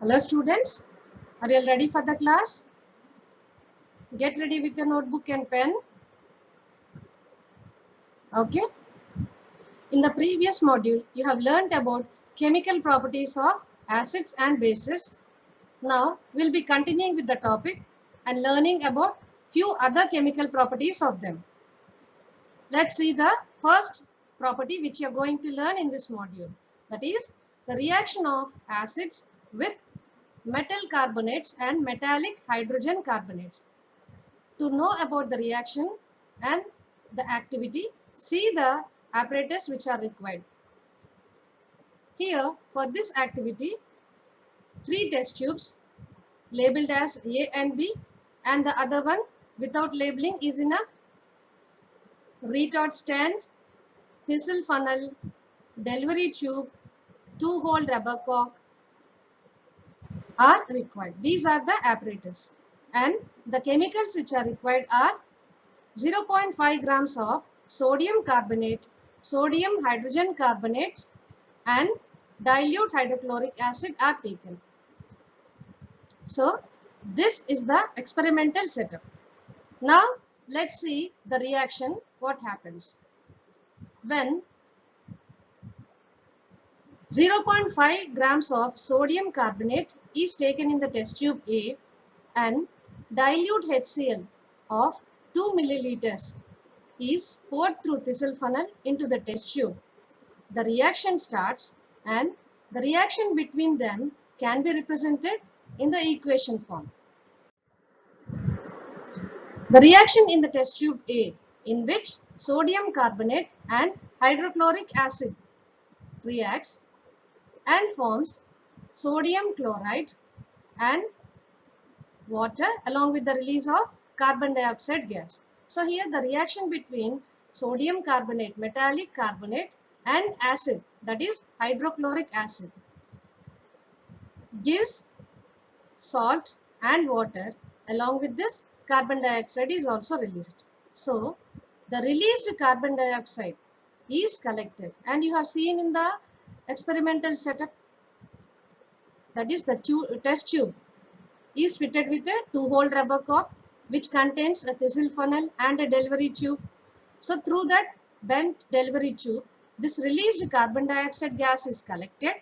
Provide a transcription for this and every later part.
Hello students, are you all ready for the class? Get ready with your notebook and pen. Okay. In the previous module, you have learnt about chemical properties of acids and bases. Now, we'll be continuing with the topic and learning about few other chemical properties of them. Let's see the first property which you are going to learn in this module. That is the reaction of acids with metal carbonates and metallic hydrogen carbonates. To know about the reaction and the activity, see the apparatus which are required. Here, for this activity, 3 test tubes labeled as A and B, and the other one without labeling is enough. Retort stand, thistle funnel, delivery tube, 2-hole rubber cork are required. These are the apparatus. And the chemicals which are required are 0.5 grams of sodium carbonate, sodium hydrogen carbonate and dilute hydrochloric acid are taken. So this is the experimental setup. Now let's see the reaction, what happens. When 0.5 grams of sodium carbonate is taken in the test tube A and dilute HCl of 2 milliliters is poured through thistle funnel into the test tube. The reaction starts and the reaction between them can be represented in the equation form. The reaction in the test tube A, in which sodium carbonate and hydrochloric acid reacts and forms sodium chloride and water along with the release of carbon dioxide gas. So here the reaction between sodium carbonate, metallic carbonate and acid, that is hydrochloric acid, gives salt and water. Along with this, carbon dioxide is also released. So the released carbon dioxide is collected, and you have seen in the experimental setup, that is the test tube is fitted with a 2-hole rubber cork which contains a thistle funnel and a delivery tube. So through that bent delivery tube, this released carbon dioxide gas is collected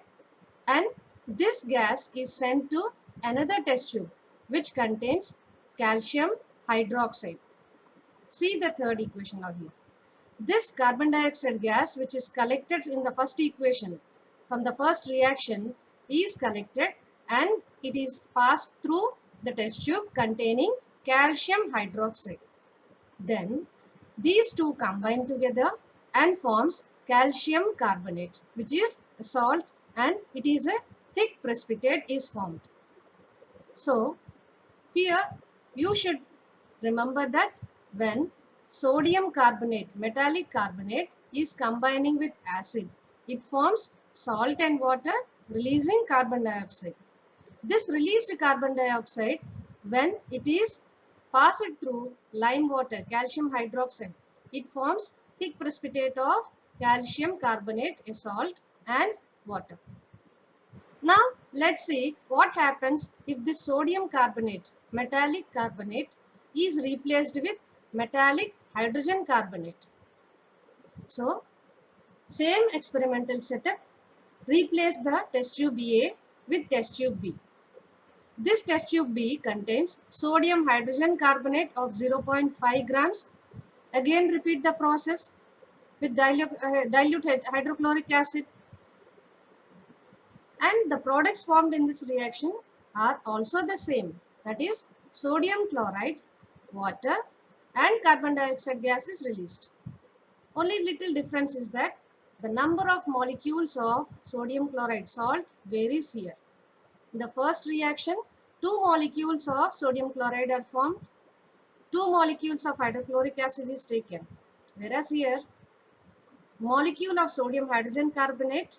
and this gas is sent to another test tube which contains calcium hydroxide. See the third equation out here. This carbon dioxide gas which is collected in the first equation from the first reaction is collected and it is passed through the test tube containing calcium hydroxide. Then these two combine together and forms calcium carbonate, which is a salt, and it is a thick precipitate is formed. So here you should remember that when sodium carbonate, metallic carbonate is combining with acid, it forms salt and water releasing carbon dioxide. This released carbon dioxide, when it is passed through lime water, calcium hydroxide, it forms thick precipitate of calcium carbonate, a salt and water. Now let's see what happens if this sodium carbonate, metallic carbonate, is replaced with metallic hydrogen carbonate. So same experimental setup, replace the test tube A with test tube B. This test tube B contains sodium hydrogen carbonate of 0.5 grams. Again repeat the process with dilute hydrochloric acid. And the products formed in this reaction are also the same. That is sodium chloride, water and carbon dioxide gas is released. Only little difference is that the number of molecules of sodium chloride salt varies here. In the first reaction, 2 molecules of sodium chloride are formed, 2 molecules of hydrochloric acid is taken. Whereas here, molecule of sodium hydrogen carbonate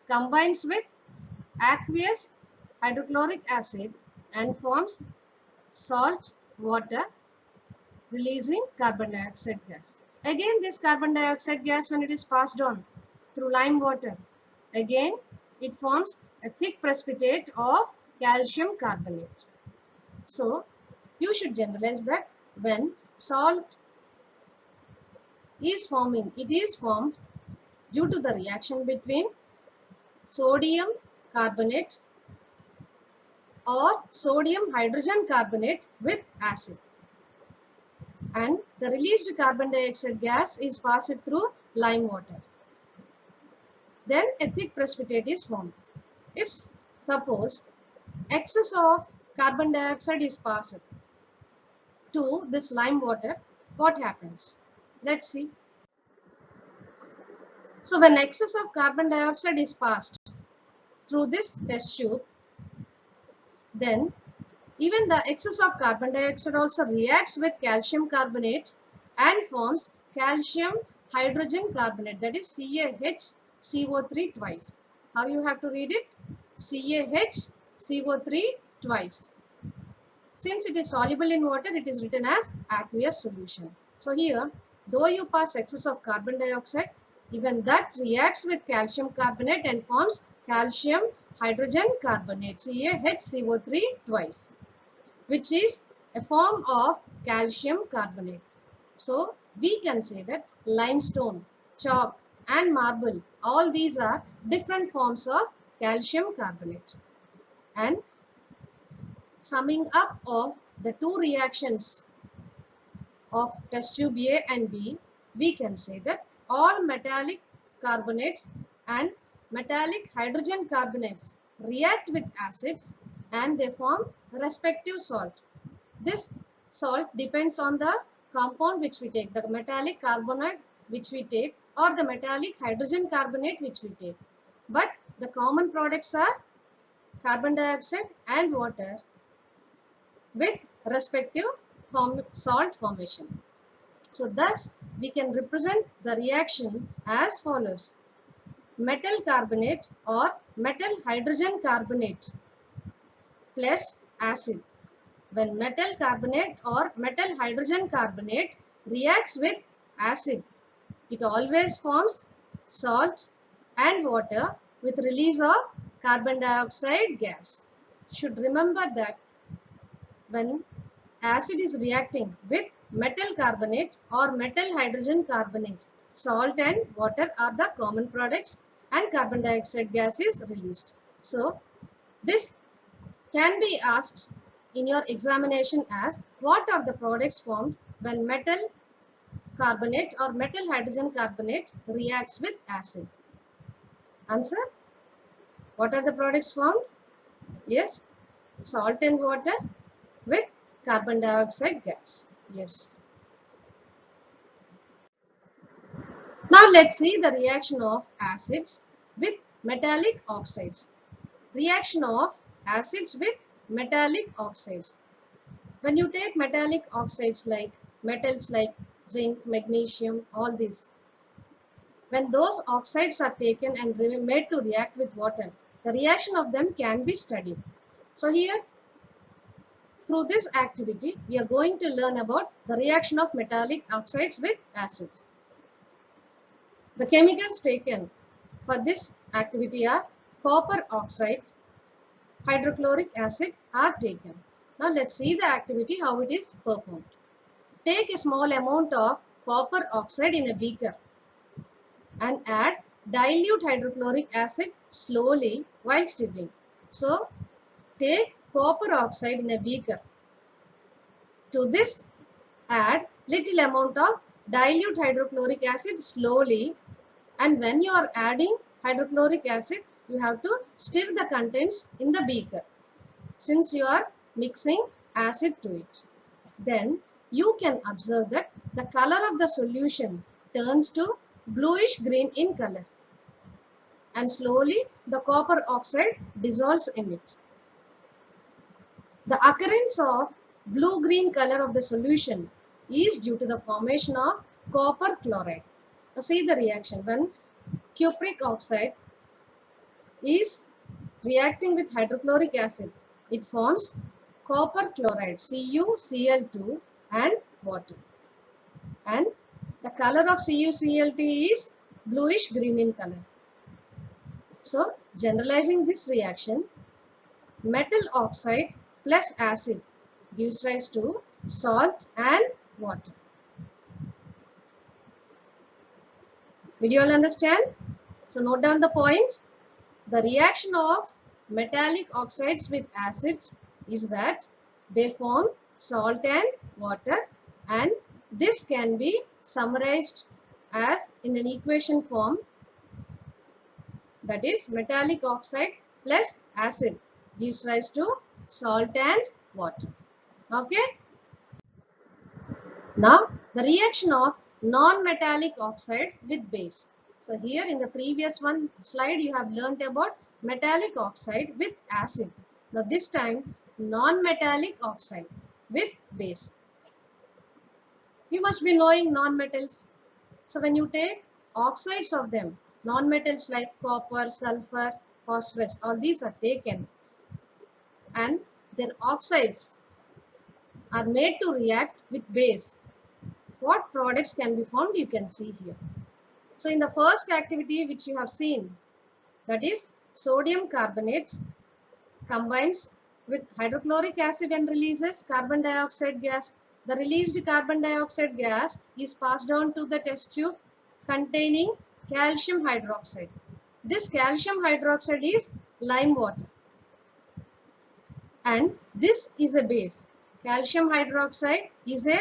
combines with aqueous hydrochloric acid and forms salt, water, releasing carbon dioxide gas. Again, this carbon dioxide gas, when it is passed on through lime water, again it forms a thick precipitate of calcium carbonate. So you should generalize that when salt is forming, it is formed due to the reaction between sodium carbonate or sodium hydrogen carbonate with acid, and the released carbon dioxide gas is passed through lime water. Then a thick precipitate is formed. If suppose excess of carbon dioxide is passed to this lime water, what happens? Let's see. So when excess of carbon dioxide is passed through this test tube, then even the excess of carbon dioxide also reacts with calcium carbonate and forms calcium hydrogen carbonate, that is CaHCO3 twice. How you have to read it? CaHCO3 twice. Since it is soluble in water, it is written as aqueous solution. So here, though you pass excess of carbon dioxide, even that reacts with calcium carbonate and forms calcium hydrogen carbonate, CaHCO3 twice, which is a form of calcium carbonate. So we can say that limestone, chalk and marble, all these are different forms of calcium carbonate. And summing up of the two reactions of test tube A and B, we can say that all metallic carbonates and metallic hydrogen carbonates react with acids and they form respective salt. This salt depends on the compound which we take, the metallic carbonate which we take or the metallic hydrogen carbonate which we take. But the common products are carbon dioxide and water with respective salt formation. So thus we can represent the reaction as follows. Metal carbonate or metal hydrogen carbonate plus acid. When metal carbonate or metal hydrogen carbonate reacts with acid, it always forms salt and water with release of carbon dioxide gas. Should remember that when acid is reacting with metal carbonate or metal hydrogen carbonate, salt and water are the common products and carbon dioxide gas is released. So this can be asked in your examination as what are the products formed when metal carbonate or metal hydrogen carbonate reacts with acid? Answer: what are the products formed? Yes, salt and water with carbon dioxide gas. Yes. Now let's see the reaction of acids with metallic oxides. Reaction of acids with metallic oxides. When you take metallic oxides like metals like zinc, magnesium, all these, when those oxides are taken and made to react with water, the reaction of them can be studied. So here, through this activity, we are going to learn about the reaction of metallic oxides with acids. The chemicals taken for this activity are copper oxide, hydrochloric acid are taken. Now let's see the activity, how it is performed. Take a small amount of copper oxide in a beaker and add dilute hydrochloric acid slowly while stirring. So take copper oxide in a beaker. To this add little amount of dilute hydrochloric acid slowly, and when you are adding hydrochloric acid, you have to stir the contents in the beaker since you are mixing acid to it. Then you can observe that the color of the solution turns to bluish green in color and slowly the copper oxide dissolves in it. The occurrence of blue-green color of the solution is due to the formation of copper chloride. Now see the reaction. When cupric oxide is reacting with hydrochloric acid, it forms copper chloride, CuCl2 and water. And the color of CuCl2 is bluish green in color. So generalizing this reaction, metal oxide plus acid gives rise to salt and water. Did you all understand? So note down the point. The reaction of metallic oxides with acids is that they form salt and water, and this can be summarized as in an equation form, that is metallic oxide plus acid gives rise to salt and water. Okay. Now the reaction of non-metallic oxide with base. So here in the previous one slide you have learnt about metallic oxide with acid. Now this time non-metallic oxide with base. You must be knowing non-metals. So when you take oxides of them, non-metals like copper, sulfur, phosphorus, all these are taken and their oxides are made to react with base. What products can be formed you can see here. So in the first activity which you have seen, that is sodium carbonate combines with hydrochloric acid and releases carbon dioxide gas. The released carbon dioxide gas is passed on to the test tube containing calcium hydroxide. This calcium hydroxide is lime water and this is a base. Calcium hydroxide is a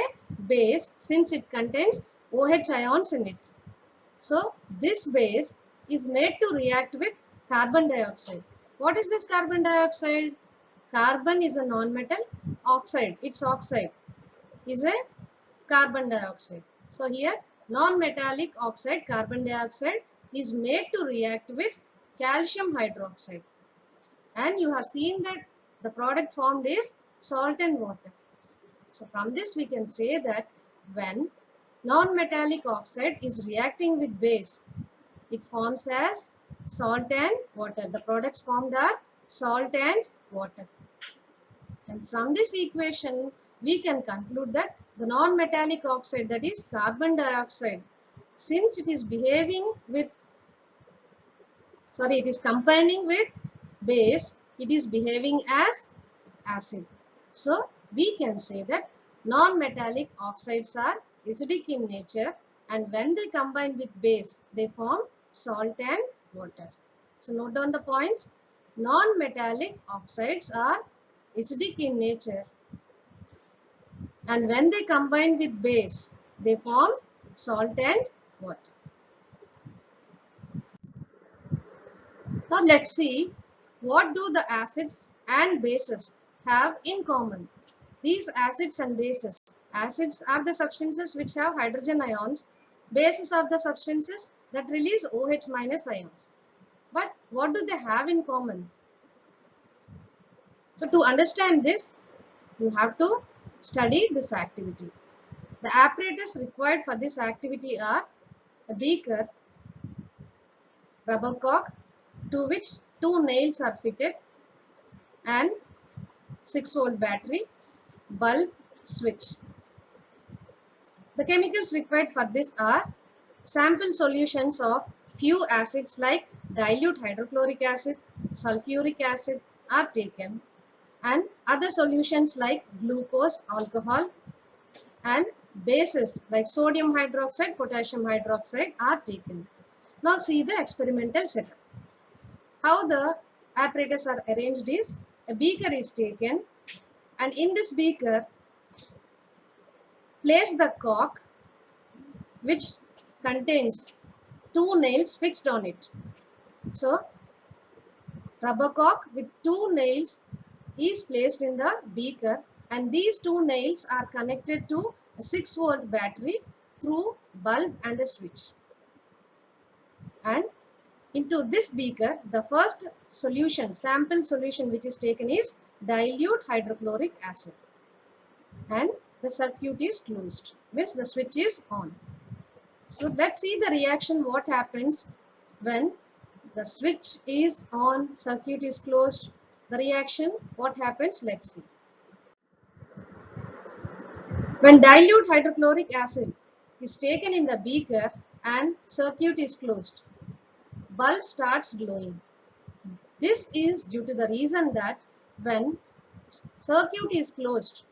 base since it contains OH ions in it. So this base is made to react with carbon dioxide. What is this carbon dioxide? Carbon is a non-metal. Oxide, its oxide is a carbon dioxide. So here non-metallic oxide, carbon dioxide, is made to react with calcium hydroxide. And you have seen that the product formed is salt and water. So from this we can say that when non-metallic oxide is reacting with base, it forms as salt and water. The products formed are salt and water. And from this equation, we can conclude that the non-metallic oxide, that is carbon dioxide, since it is behaving with, it is combining with base, it is behaving as acid. So we can say that non-metallic oxides are acidic in nature, and when they combine with base, they form salt and water. So note down the point. Non-metallic oxides are acidic in nature, and when they combine with base, they form salt and water. Now let's see, what do the acids and bases have in common? These acids and bases. Acids are the substances which have hydrogen ions. Bases are the substances that release OH minus ions. But what do they have in common? So to understand this, you have to study this activity. The apparatus required for this activity are a beaker, rubber cork to which two nails are fitted, and 6-volt battery, bulb, switch. The chemicals required for this are sample solutions of few acids like dilute hydrochloric acid, sulfuric acid are taken, and other solutions like glucose, alcohol, and bases like sodium hydroxide, potassium hydroxide are taken. Now see the experimental setup. How the apparatus are arranged is, a beaker is taken, and in this beaker place the cork which contains two nails fixed on it. So rubber cork with two nails is placed in the beaker, and these two nails are connected to a 6-volt battery through bulb and a switch. And into this beaker, the first solution, sample solution which is taken is dilute hydrochloric acid, and the circuit is closed, means the switch is on. So let's see the reaction, what happens when the switch is on, circuit is closed. The reaction, what happens, let's see. When dilute hydrochloric acid is taken in the beaker and circuit is closed, bulb starts glowing. This is due to the reason that when circuit is closed,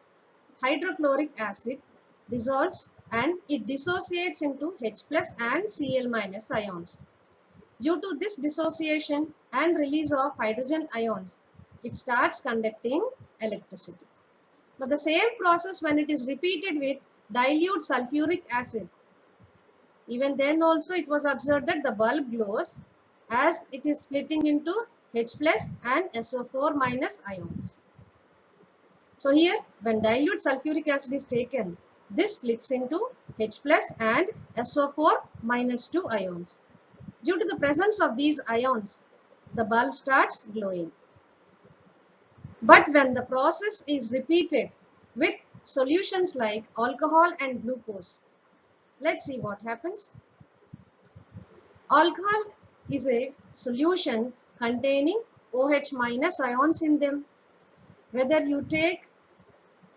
hydrochloric acid dissolves and it dissociates into H plus and Cl minus ions. Due to this dissociation and release of hydrogen ions, it starts conducting electricity. But the same process when it is repeated with dilute sulfuric acid, even then also it was observed that the bulb glows as it is splitting into H plus and SO4 minus ions. So here when dilute sulfuric acid is taken, this splits into H plus and SO4 minus 2 ions. Due to the presence of these ions, the bulb starts glowing. But when the process is repeated with solutions like alcohol and glucose, let's see what happens. Alcohol is a solution containing OH minus ions in them. Whether you take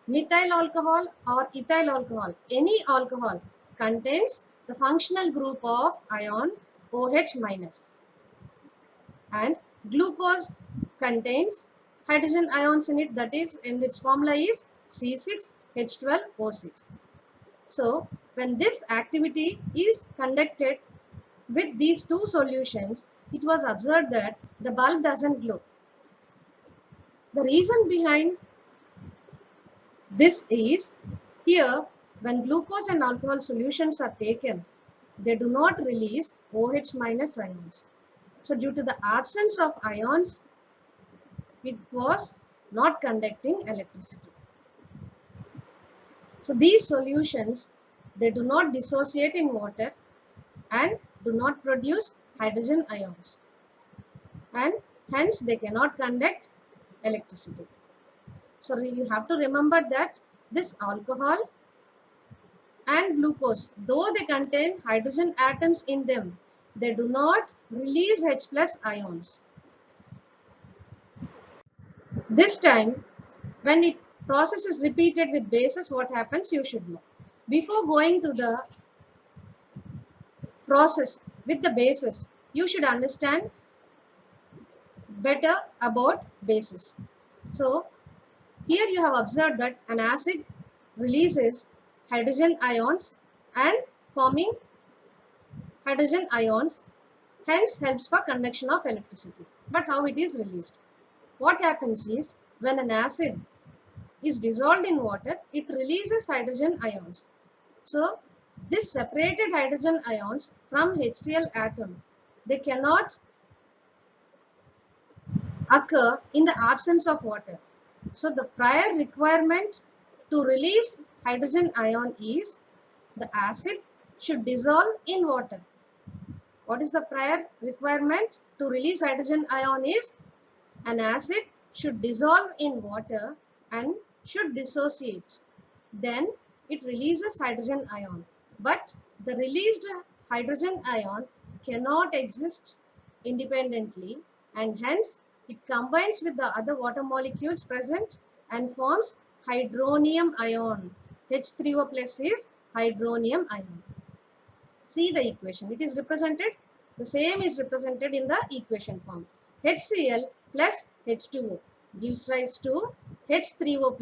methyl alcohol or ethyl alcohol, any alcohol contains the functional group of ion OH minus, and glucose contains hydrogen ions in it, that is, in its formula is C6H12O6. So when this activity is conducted with these two solutions, it was observed that the bulb doesn't glow. The reason behind this is, here when glucose and alcohol solutions are taken, they do not release OH minus ions. So due to the absence of ions, it was not conducting electricity. So these solutions, they do not dissociate in water and do not produce hydrogen ions, and hence they cannot conduct electricity. So you have to remember that this alcohol and glucose, though they contain hydrogen atoms in them, they do not release H plus ions. This time, when it process is repeated with bases, what happens you should know. Before going to the process with the bases, you should understand better about bases. So here you have observed that an acid releases hydrogen ions and forming hydrogen ions hence helps for conduction of electricity. But how it is released? What happens is, when an acid is dissolved in water, it releases hydrogen ions. So this separated hydrogen ions from HCl atom, they cannot occur in the absence of water. So the prior requirement to release hydrogen ion is the acid should dissolve in water. What is the prior requirement to release hydrogen ion is an acid should dissolve in water and should dissociate. Then it releases hydrogen ion. But the released hydrogen ion cannot exist independently, and hence it combines with the other water molecules present and forms hydronium ion. H3O plus is hydronium ion. See the equation. It is represented, the same is represented in the equation form. HCl plus H2O gives rise to H3O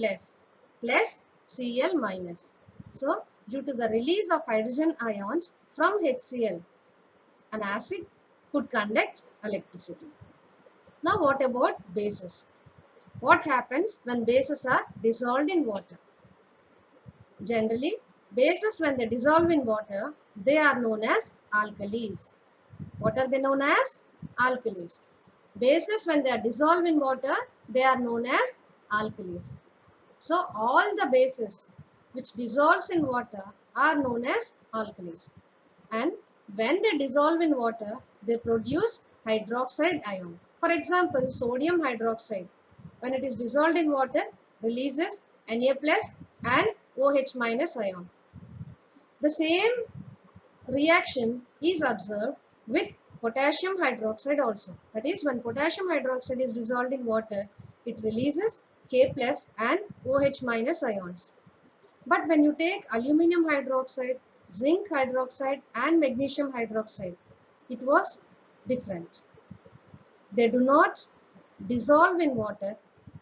plus Cl minus. So due to the release of hydrogen ions from HCl, an acid could conduct electricity. Now what about bases? What happens when bases are dissolved in water? Generally, bases when they dissolve in water, they are known as alkalis. What are they known as? Alkalis. Bases when they are dissolved in water, they are known as alkalis. So all the bases which dissolves in water are known as alkalis. And when they dissolve in water, they produce hydroxide ion. For example, sodium hydroxide, when it is dissolved in water, releases Na plus and OH minus ion. The same reaction is observed with potassium hydroxide also. That is, when potassium hydroxide is dissolved in water, it releases K plus and OH minus ions. But when you take aluminum hydroxide, zinc hydroxide and magnesium hydroxide, it was different. They do not dissolve in water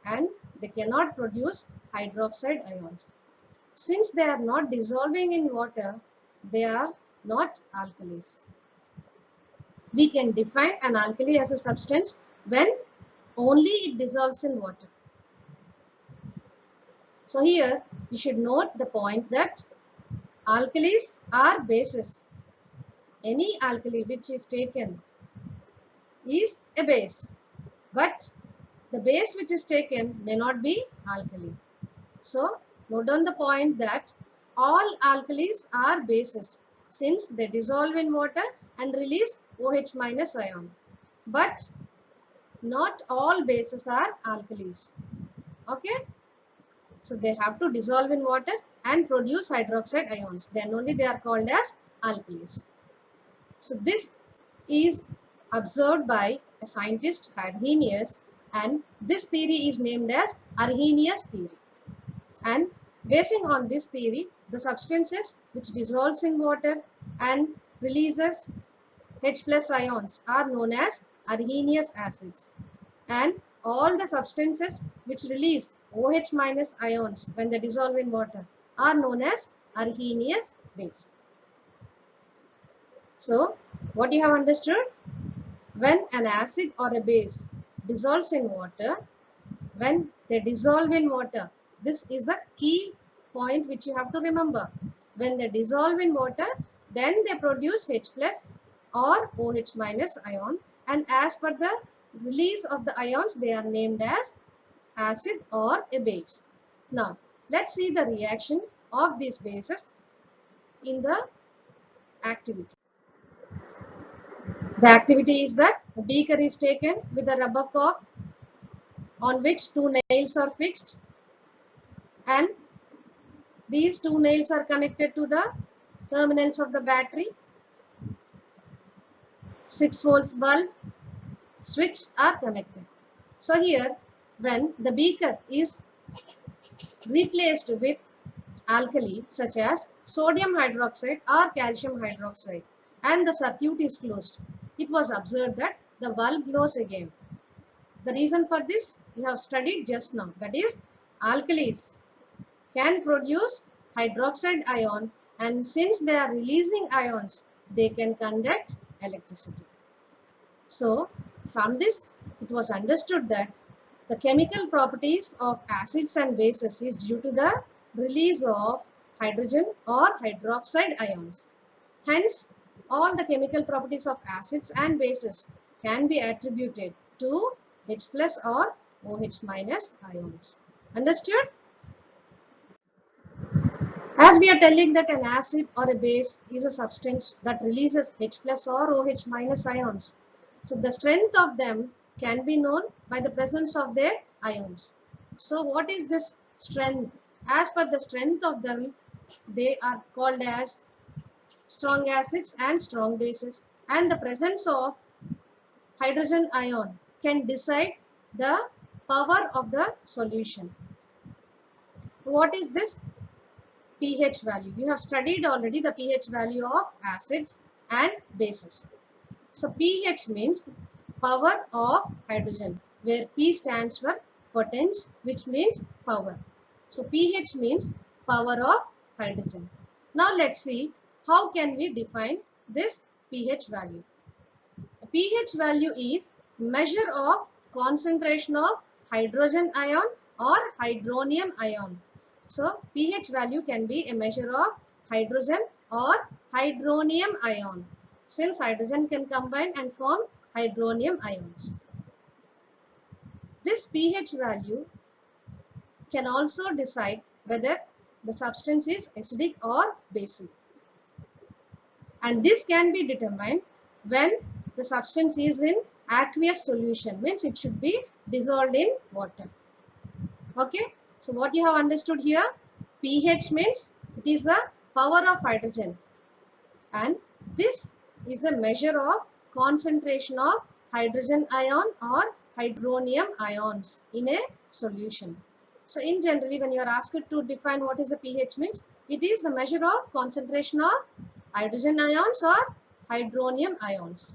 and they cannot produce hydroxide ions. Since they are not dissolving in water, they are not alkalis. We can define an alkali as a substance when only it dissolves in water. So here you should note the point that alkalis are bases. Any alkali which is taken is a base, but the base which is taken may not be alkali. So note down the point that all alkalis are bases since they dissolve in water and release OH minus ion. But not all bases are alkalis. Okay. So they have to dissolve in water and produce hydroxide ions. Then only they are called as alkalis. So this is observed by a scientist Arrhenius, and this theory is named as Arrhenius theory. And basing on this theory, the substances which dissolves in water and releases H plus ions are known as Arrhenius acids, and all the substances which release OH minus ions when they dissolve in water are known as Arrhenius base. So what you have understood? When an acid or a base dissolves in water, when they dissolve in water, this is the key point which you have to remember. When they dissolve in water, then they produce H plus or OH minus ion, and as per the release of the ions, they are named as acid or a base. Now let's see the reaction of these bases in the activity. The activity is that a beaker is taken with a rubber cork on which two nails are fixed, and these two nails are connected to the terminals of the battery. 6 volts bulb switch are connected. So here when the beaker is replaced with alkali such as sodium hydroxide or calcium hydroxide and the circuit is closed, it was observed that the bulb glows again. The reason for this you have studied just now, that is alkalis can produce hydroxide ion, and since they are releasing ions, they can conduct electricity. So from this it was understood that the chemical properties of acids and bases is due to the release of hydrogen or hydroxide ions. Hence all the chemical properties of acids and bases can be attributed to H plus or OH minus ions. Understood? As we are telling that an acid or a base is a substance that releases H plus or OH minus ions. So the strength of them can be known by the presence of their ions. So what is this strength? As per the strength of them, they are called as strong acids and strong bases. And the presence of hydrogen ion can decide the power of the solution. What is this? pH value. You have studied already the pH value of acids and bases. So pH means power of hydrogen, where P stands for potent, which means power. So pH means power of hydrogen. Now let's see how can we define this pH value. The pH value is measure of concentration of hydrogen ion or hydronium ion. So pH value can be a measure of hydrogen or hydronium ion, since hydrogen can combine and form hydronium ions. This pH value can also decide whether the substance is acidic or basic. And this can be determined when the substance is in aqueous solution, means it should be dissolved in water. Okay. So what you have understood here, pH means it is the power of hydrogen, and this is a measure of concentration of hydrogen ion or hydronium ions in a solution. So in generally when you are asked to define what is a pH means, it is the measure of concentration of hydrogen ions or hydronium ions.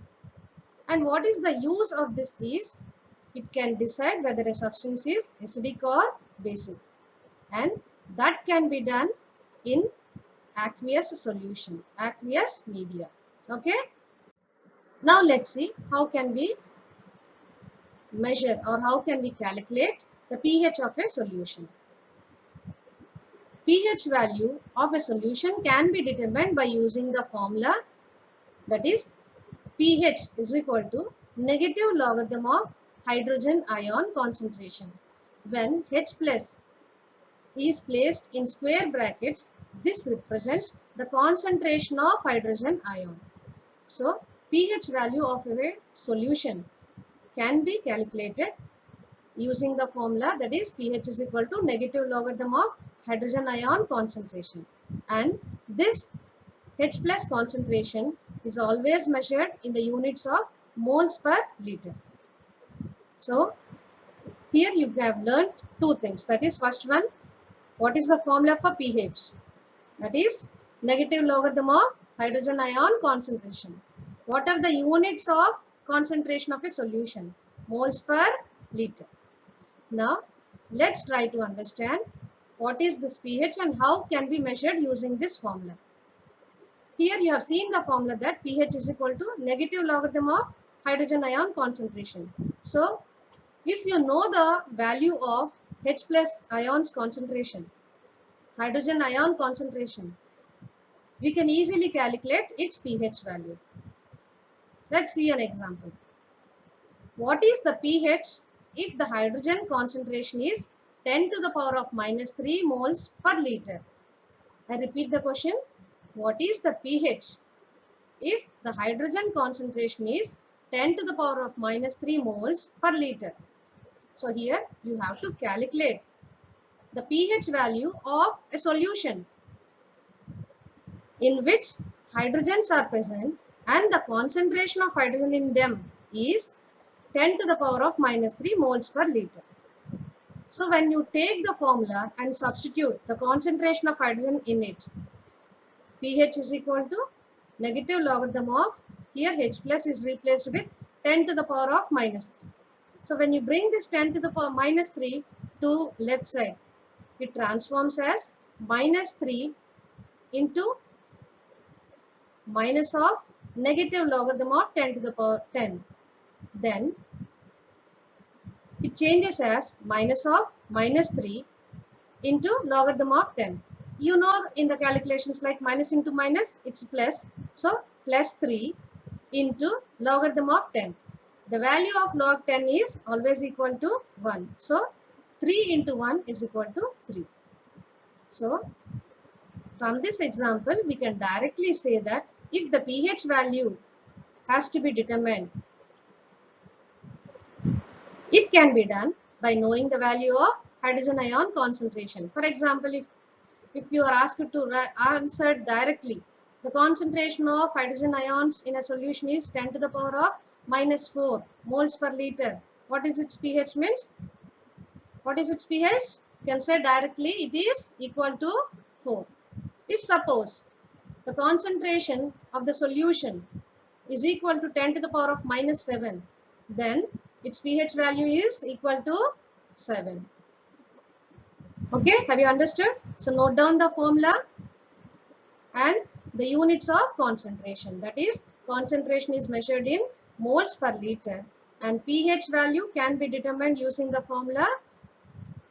And what is the use of this is, it can decide whether a substance is acidic or basic, and that can be done in aqueous solution, aqueous media. Okay. Now let's see how can we measure or how can we calculate the pH of a solution. pH value of a solution can be determined by using the formula, that is pH is equal to negative logarithm of hydrogen ion concentration. When H plus is placed in square brackets, this represents the concentration of hydrogen ion. So pH value of a solution can be calculated using the formula, that is pH is equal to negative logarithm of hydrogen ion concentration, and this H plus concentration is always measured in the units of moles per liter. So here you have learned two things, that is first one, what is the formula for pH, that is negative logarithm of hydrogen ion concentration. What are the units of concentration of a solution? Moles per liter. Now let's try to understand what is this pH and how can be measured using this formula. Here you have seen the formula that pH is equal to negative logarithm of hydrogen ion concentration. So if you know the value of H plus ions concentration, hydrogen ion concentration, we can easily calculate its pH value. Let's see an example. What is the pH if the hydrogen concentration is 10 to the power of minus 3 moles per liter? I repeat the question. What is the pH if the hydrogen concentration is 10 to the power of minus 3 moles per liter? So here you have to calculate the pH value of a solution in which hydrogens are present and the concentration of hydrogen in them is 10 to the power of minus 3 moles per liter. So when you take the formula and substitute the concentration of hydrogen in it, pH is equal to negative logarithm of, here H plus is replaced with 10 to the power of minus 3. So when you bring this 10 to the power minus 3 to left side, it transforms as minus 3 into minus of negative logarithm of 10 to the power 10. Then it changes as minus of minus 3 into logarithm of 10. You know in the calculations like minus into minus, it's plus. So plus 3 into logarithm of 10. The value of log 10 is always equal to 1. So 3 into 1 is equal to 3. So from this example, we can directly say that if the pH value has to be determined, it can be done by knowing the value of hydrogen ion concentration. For example, if you are asked to answer directly, the concentration of hydrogen ions in a solution is 10 to the power of minus 4 moles per liter. What is its pH means? What is its pH? You can say directly it is equal to 4. If suppose the concentration of the solution is equal to 10 to the power of minus 7, then its pH value is equal to 7. Okay, have you understood? So note down the formula and the units of concentration. That is, concentration is measured in moles per liter and pH value can be determined using the formula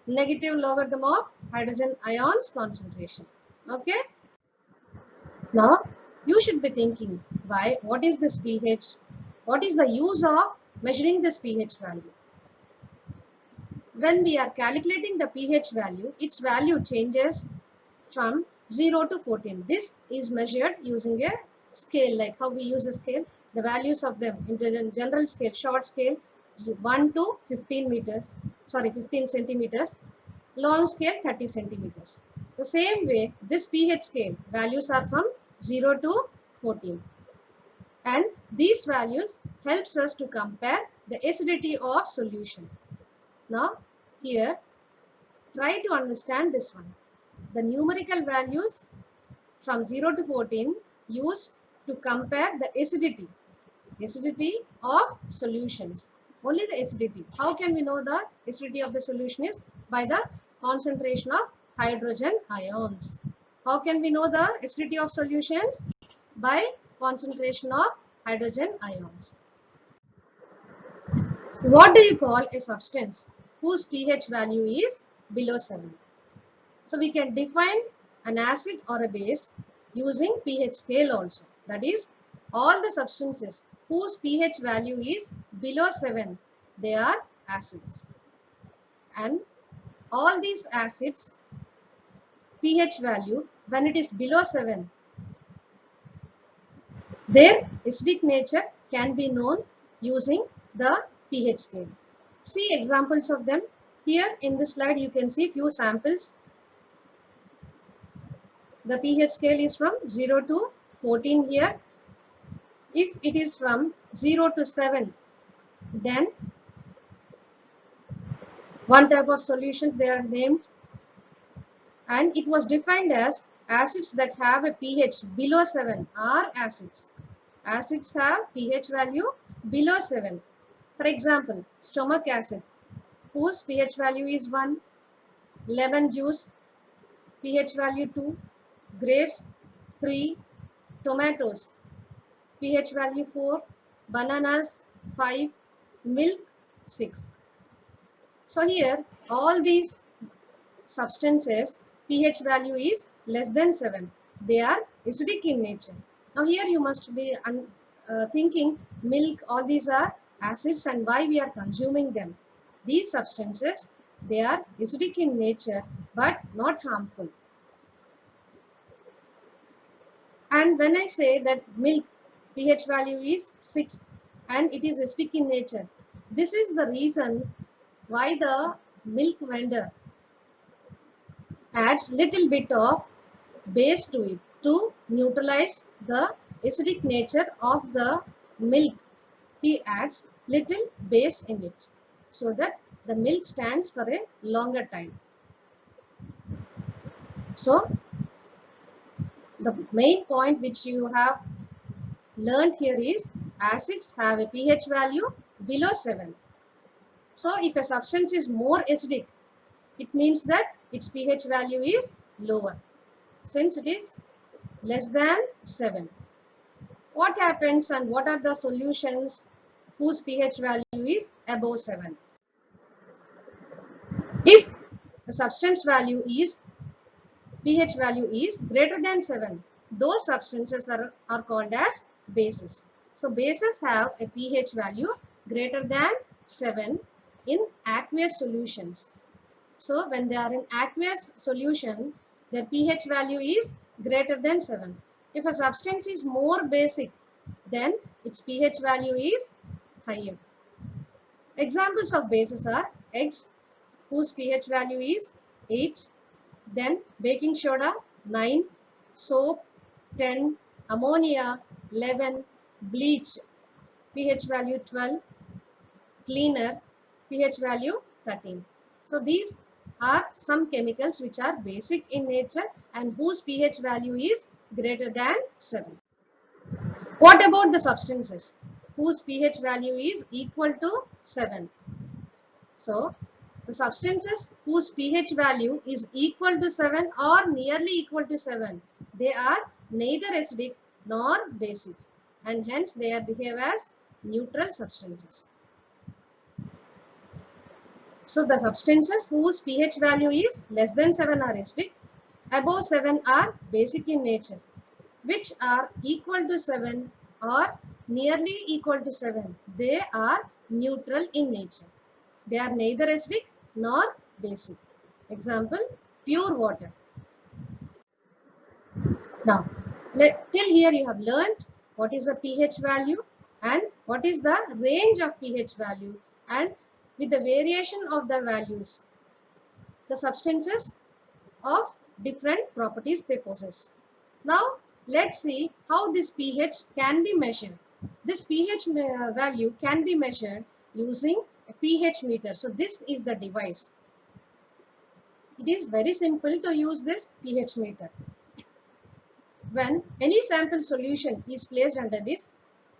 negative logarithm of hydrogen ions concentration. Okay. Now you should be thinking, why? What is this pH? What is the use of measuring this pH value? When we are calculating the pH value, its value changes from 0 to 14. This is measured using a scale, like how we use a scale. The values of them in general scale, short scale, 1 to 15 meters, 15 centimeters, long scale 30 centimeters. The same way, this pH scale values are from 0 to 14. And these values helps us to compare the acidity of solution. Now, here, try to understand this one. The numerical values from 0 to 14 used to compare the acidity of solutions. Only the acidity. How can we know the acidity of the solution is by the concentration of hydrogen ions. How can we know the acidity of solutions? By concentration of hydrogen ions. So what do you call a substance whose pH value is below 7? So we can define an acid or a base using pH scale also. That is, all the substances whose pH value is below 7, they are acids. And all these acids pH value, when it is below 7, their acidic nature can be known using the pH scale. See examples of them. Here in this slide you can see few samples. The pH scale is from 0 to 14 here. If it is from 0 to 7, then one type of solutions they are named, and it was defined as acids that have a pH below 7 are acids. Acids have pH value below 7. For example, stomach acid whose pH value is 1, lemon juice pH value 2, grapes 3, tomatoes pH value 4, bananas 5, milk 6. So here all these substances pH value is less than 7. They are acidic in nature. Now here you must be thinking milk, all these are acids, and why we are consuming them. These substances, they are acidic in nature but not harmful. And when I say that milk pH value is 6 and it is acidic in nature, this is the reason why the milk vendor adds little bit of base to it to neutralize the acidic nature of the milk. He adds little base in it so that the milk stands for a longer time. So the main point which you have learned here is acids have a pH value below 7. So if a substance is more acidic, it means that its pH value is lower. Since it is less than 7. What happens and what are the solutions whose pH value is above 7? If the substance value is pH value is greater than 7, those substances are called as bases. So bases have a pH value greater than 7 in aqueous solutions. So when they are in aqueous solution, their pH value is greater than 7. If a substance is more basic, then its pH value is higher. Examples of bases are eggs whose pH value is 8, then baking soda 9, soap 10, ammonia 11, bleach pH value 12, cleaner pH value 13. So these are some chemicals which are basic in nature and whose pH value is greater than 7. What about the substances whose pH value is equal to 7? So the substances whose pH value is equal to 7 or nearly equal to 7, they are neither acidic nor basic, and hence they behave as neutral substances. So the substances whose pH value is less than 7 are acidic, above 7 are basic in nature, which are equal to 7 or nearly equal to 7, they are neutral in nature. They are neither acidic nor basic. Example, pure water. Now, till here you have learnt what is the pH value and what is the range of pH value, and with the variation of the values, the substances of different properties they possess. Now, let's see how this pH can be measured. This pH value can be measured using a pH meter. So, this is the device. It is very simple to use this pH meter. When any sample solution is placed under this,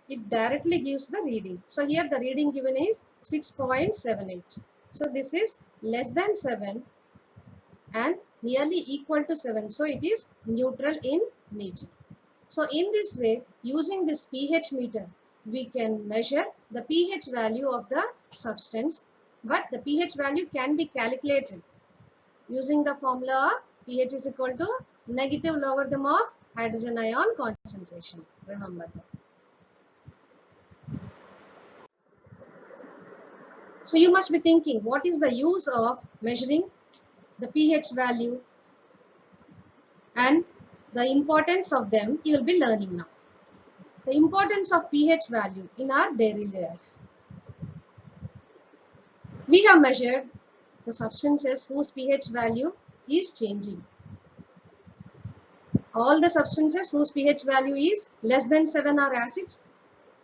it directly gives the reading. So here the reading given is 6.78. So this is less than 7 and nearly equal to 7. So it is neutral in nature. So in this way, using this pH meter, we can measure the pH value of the substance, but the pH value can be calculated using the formula pH is equal to negative logarithm of hydrogen ion concentration. Remember that. So you must be thinking, what is the use of measuring the pH value and the importance of them you will be learning now. The importance of pH value in our daily life. We have measured the substances whose pH value is changing. All the substances whose pH value is less than 7 are acids,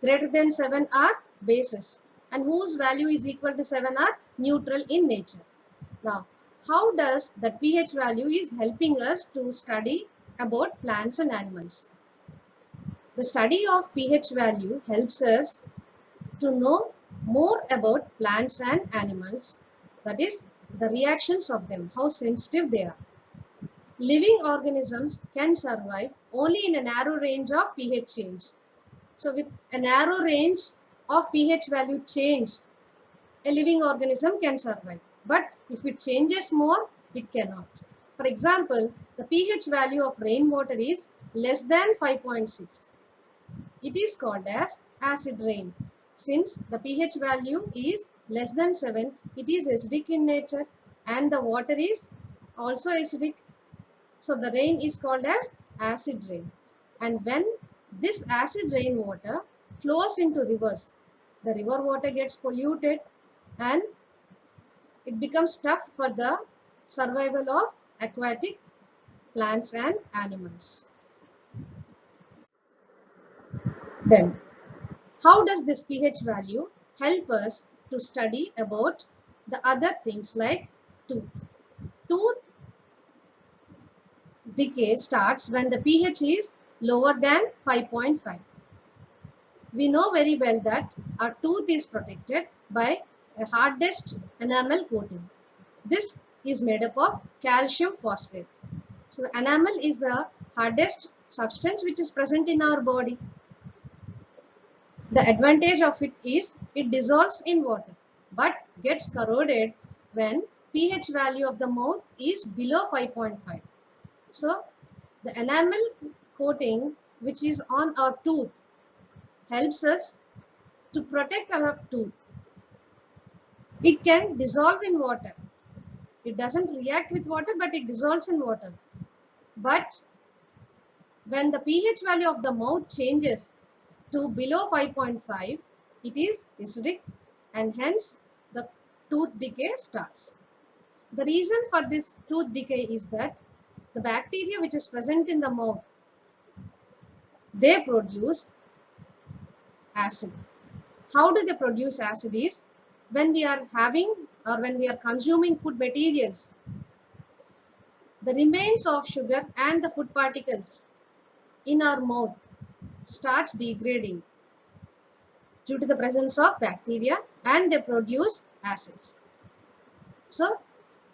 greater than 7 are bases, and whose value is equal to 7 are neutral in nature. Now, how does the pH value is helping us to study about plants and animals? The study of pH value helps us to know more about plants and animals, that is, the reactions of them, how sensitive they are. Living organisms can survive only in a narrow range of pH change. So with a narrow range of pH value change, a living organism can survive. But if it changes more, it cannot. For example, the pH value of rainwater is less than 5.6. It is called as acid rain. Since the pH value is less than 7, it is acidic in nature and the water is also acidic. So the rain is called as acid rain. And when this acid rain water flows into rivers, the river water gets polluted and it becomes tough for the survival of aquatic plants and animals. Then, how does this pH value help us to study about the other things like tooth? Tooth decay starts when the pH is lower than 5.5. We know very well that our tooth is protected by a hardest enamel coating. This is made up of calcium phosphate. So the enamel is the hardest substance which is present in our body. The advantage of it is it dissolves in water but gets corroded when pH value of the mouth is below 5.5. So the enamel coating which is on our tooth helps us to protect our tooth. It can dissolve in water. It doesn't react with water, but it dissolves in water. But when the pH value of the mouth changes to below 5.5, it is acidic and hence the tooth decay starts. The reason for this tooth decay is that the bacteria which is present in the mouth, they produce acid. How do they produce acid is when we are having or when we are consuming food materials, the remains of sugar and the food particles in our mouth starts degrading due to the presence of bacteria and they produce acids. So,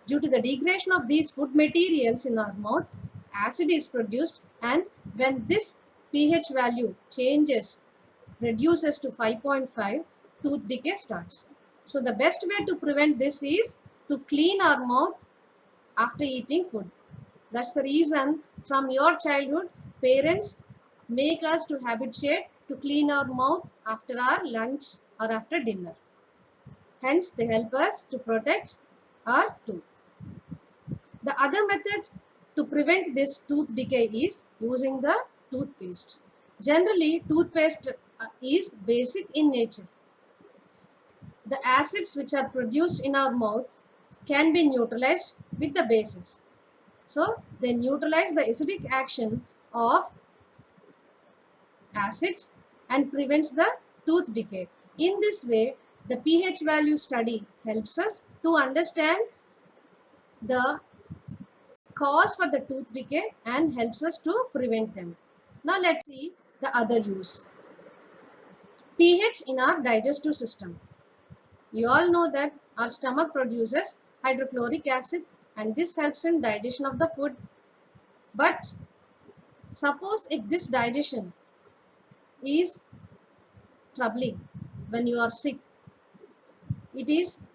due to the degradation of these food materials in our mouth, acid is produced and when this pH value changes, reduces to 5.5, tooth decay starts. So, the best way to prevent this is to clean our mouth after eating food. That's the reason from your childhood, parents make us to habituate to clean our mouth after our lunch or after dinner. Hence, they help us to protect our tooth. The other method to prevent this tooth decay is using the toothpaste. Generally, toothpaste is basic in nature. The acids which are produced in our mouth can be neutralized with the bases. So, they neutralize the acidic action of acids and prevents the tooth decay. In this way, the pH value study helps us to understand the cause for the tooth decay and helps us to prevent them. Now let's see the other use. pH in our digestive system. You all know that our stomach produces hydrochloric acid and this helps in digestion of the food. But suppose if this digestion is troubling when you are sick, it is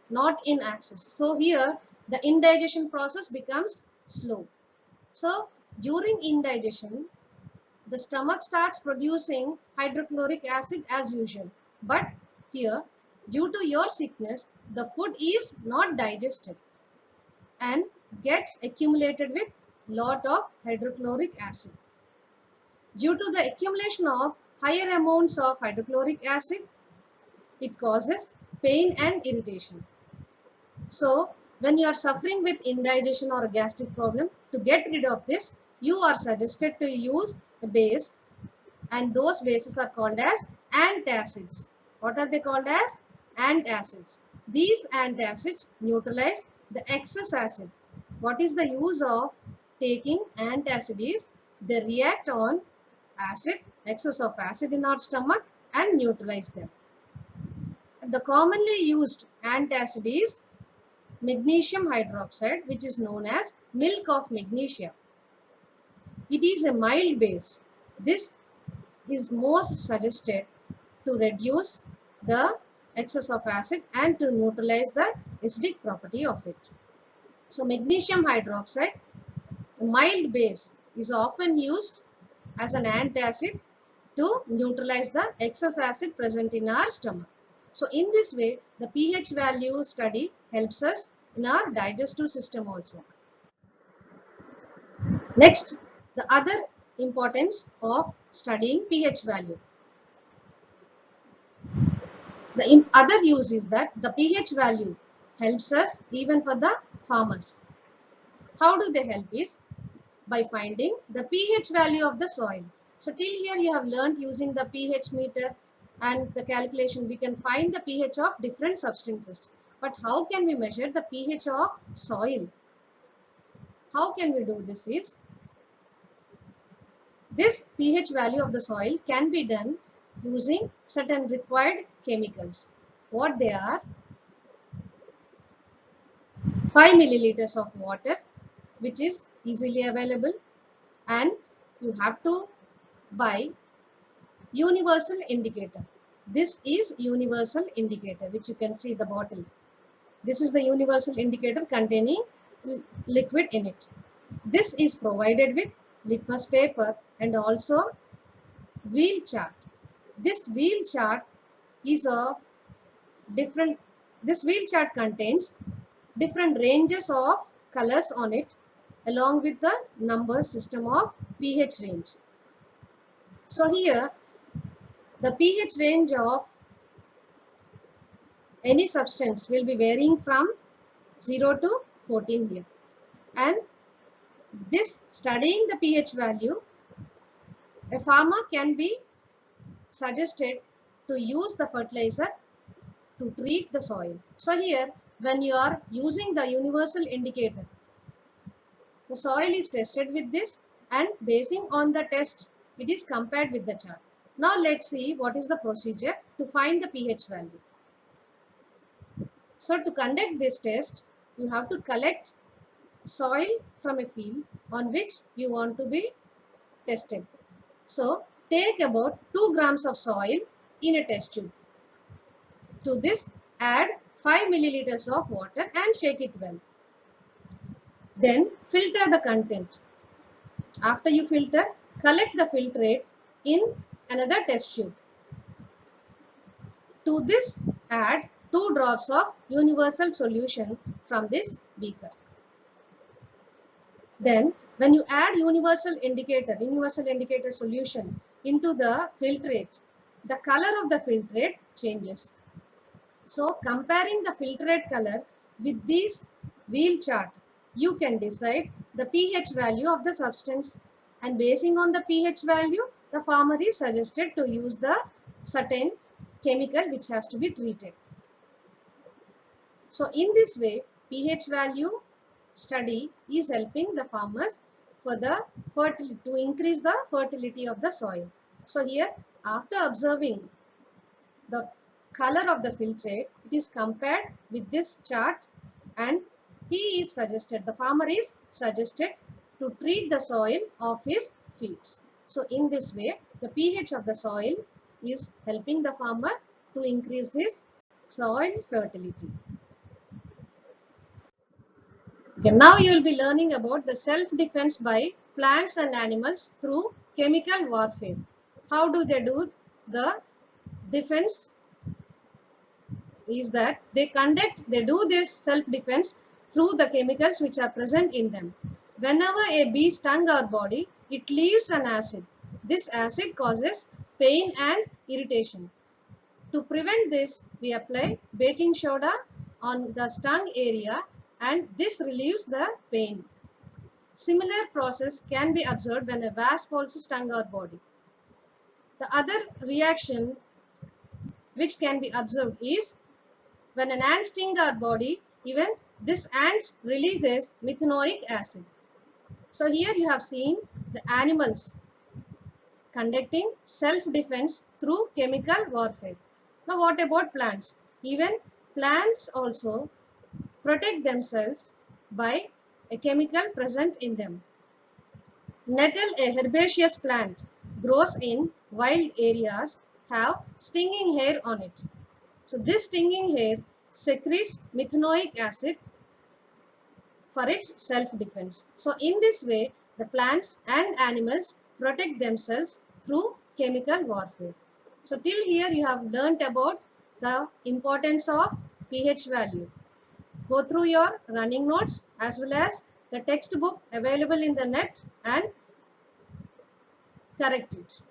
not in access. So here the indigestion process becomes slow. So during indigestion, the stomach starts producing hydrochloric acid as usual. But here, due to your sickness, the food is not digested and gets accumulated with lot of hydrochloric acid. Due to the accumulation of higher amounts of hydrochloric acid, it causes pain and irritation. So, when you are suffering with indigestion or a gastric problem, to get rid of this, you are suggested to use a base, and those bases are called as antacids. What are they called as? Antacids. These antacids neutralize the excess acid. What is the use of taking antacid is they react on acid, excess of acid in our stomach and neutralize them. The commonly used antacid is magnesium hydroxide, which is known as milk of magnesia. It is a mild base. This is most suggested to reduce the excess of acid and to neutralize the acidic property of it. So magnesium hydroxide, a mild base, is often used as an antacid to neutralize the excess acid present in our stomach. So in this way, the pH value study helps us in our digestive system also. Next, the other importance of studying pH value. The other use is that the pH value helps us even for the farmers. How do they help is by finding the pH value of the soil. So till here you have learnt using the pH meter and the calculation we can find the pH of different substances. But how can we measure the pH of soil? How can we do this is, this pH value of the soil can be done using certain required chemicals. What they are? 5 milliliters of water, which is easily available, and you have to buy universal indicator. This is universal indicator, which you can see the bottle. This is the universal indicator containing liquid in it. This is provided with litmus paper and also wheel chart. This wheel chart is of different, this wheel chart contains different ranges of colors on it along with the number system of pH range. So here the pH range of any substance will be varying from 0 to 14 here, and this studying the pH value, a farmer can be suggested to use the fertilizer to treat the soil. So here when you are using the universal indicator, the soil is tested with this and basing on the test it is compared with the chart. Now let's see what is the procedure to find the pH value. So to conduct this test, you have to collect soil from a field on which you want to be tested. So take about 2 grams of soil in a test tube. To this add 5 milliliters of water and shake it well. Then filter the content. After you filter, collect the filtrate in another test tube. To this add 2 drops of universal solution from this beaker. Then when you add universal indicator solution into the filtrate, the color of the filtrate changes. So comparing the filtrate color with this wheel chart, you can decide the pH value of the substance, and basing on the pH value, the farmer is suggested to use the certain chemical which has to be treated. So in this way, pH value study is helping the farmers for the fertility, to increase the fertility of the soil. So here after observing the color of the filtrate, it is compared with this chart, and the farmer is suggested to treat the soil of his fields. So in this way, the pH of the soil is helping the farmer to increase his soil fertility. Okay, now you will be learning about the self-defense by plants and animals through chemical warfare. How do they do the defense? Is that they do this self-defense through the chemicals which are present in them. Whenever a bee stung our body, it leaves an acid. This acid causes pain and irritation. To prevent this, we apply baking soda on the stung area, and this relieves the pain. Similar process can be observed when a wasp also stung our body. The other reaction which can be observed is when an ant stings our body, even this ant releases methanoic acid. So here you have seen the animals conducting self-defense through chemical warfare. Now what about plants? Even plants also protect themselves by a chemical present in them. Nettle, a herbaceous plant, grows in wild areas, have stinging hair on it. So this stinging hair secretes methanoic acid for its self-defense. So in this way, the plants and animals protect themselves through chemical warfare. So till here you have learnt about the importance of pH value. Go through your running notes as well as the textbook available in the net and correct it.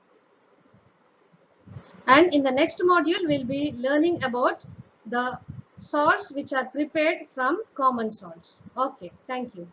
And in the next module, we'll be learning about the salts which are prepared from common salts. Okay, thank you.